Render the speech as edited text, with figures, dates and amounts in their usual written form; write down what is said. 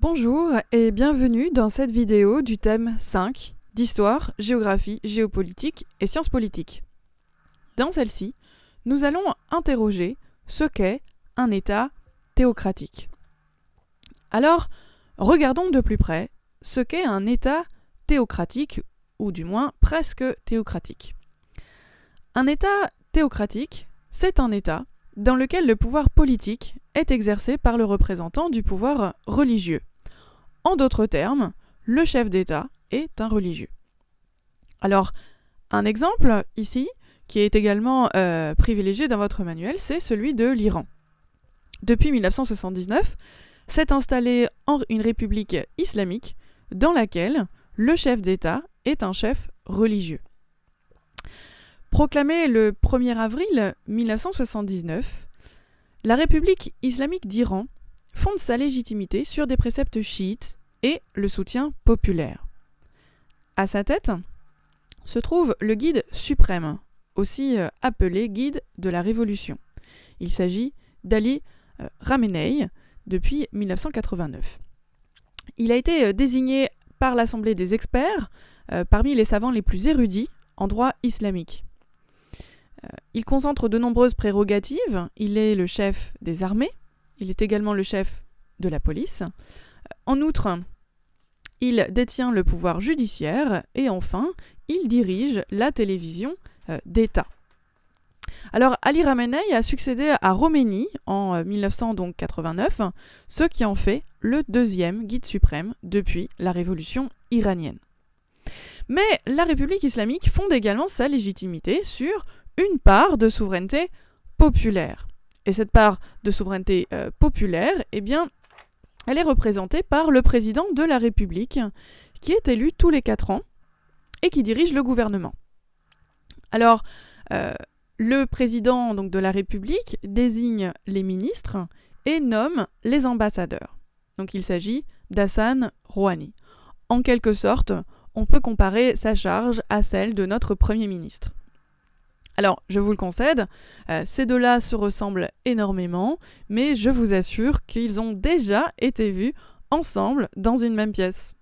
Bonjour et bienvenue dans cette vidéo du thème 5 d'histoire, géographie, géopolitique et sciences politiques. Dans celle-ci, nous allons interroger ce qu'est un État théocratique. Alors, regardons de plus près ce qu'est un État théocratique, ou du moins presque théocratique. Un État théocratique, c'est un État dans lequel le pouvoir politique est exercé par le représentant du pouvoir religieux. En d'autres termes, le chef d'État est un religieux. Alors, un exemple ici, qui est également privilégié dans votre manuel, c'est celui de l'Iran. Depuis 1979, s'est installée une république islamique dans laquelle le chef d'État est un chef religieux. Proclamée le 1er avril 1979, la République islamique d'Iran fonde sa légitimité sur des préceptes chiites et le soutien populaire. À sa tête se trouve le guide suprême, aussi appelé guide de la révolution. Il s'agit d'Ali Khamenei depuis 1989. Il a été désigné par l'Assemblée des experts parmi les savants les plus érudits en droit islamique. Il concentre de nombreuses prérogatives. Il est le chef des armées. Il est également le chef de la police. En outre, il détient le pouvoir judiciaire. Et enfin, il dirige la télévision d'État. Alors, Ali Khamenei a succédé à Khomeini en 1989, ce qui en fait le deuxième guide suprême depuis la révolution iranienne. Mais la République islamique fonde également sa légitimité sur une part de souveraineté populaire. Et cette part de souveraineté populaire, eh bien, elle est représentée par le président de la République, qui est élu tous les 4 ans et qui dirige le gouvernement. Alors, le président donc, de la République désigne les ministres et nomme les ambassadeurs. Donc il s'agit d'Hassan Rouhani. En quelque sorte, on peut comparer sa charge à celle de notre Premier ministre. Alors, je vous le concède, ces deux-là se ressemblent énormément, mais je vous assure qu'ils ont déjà été vus ensemble dans une même pièce.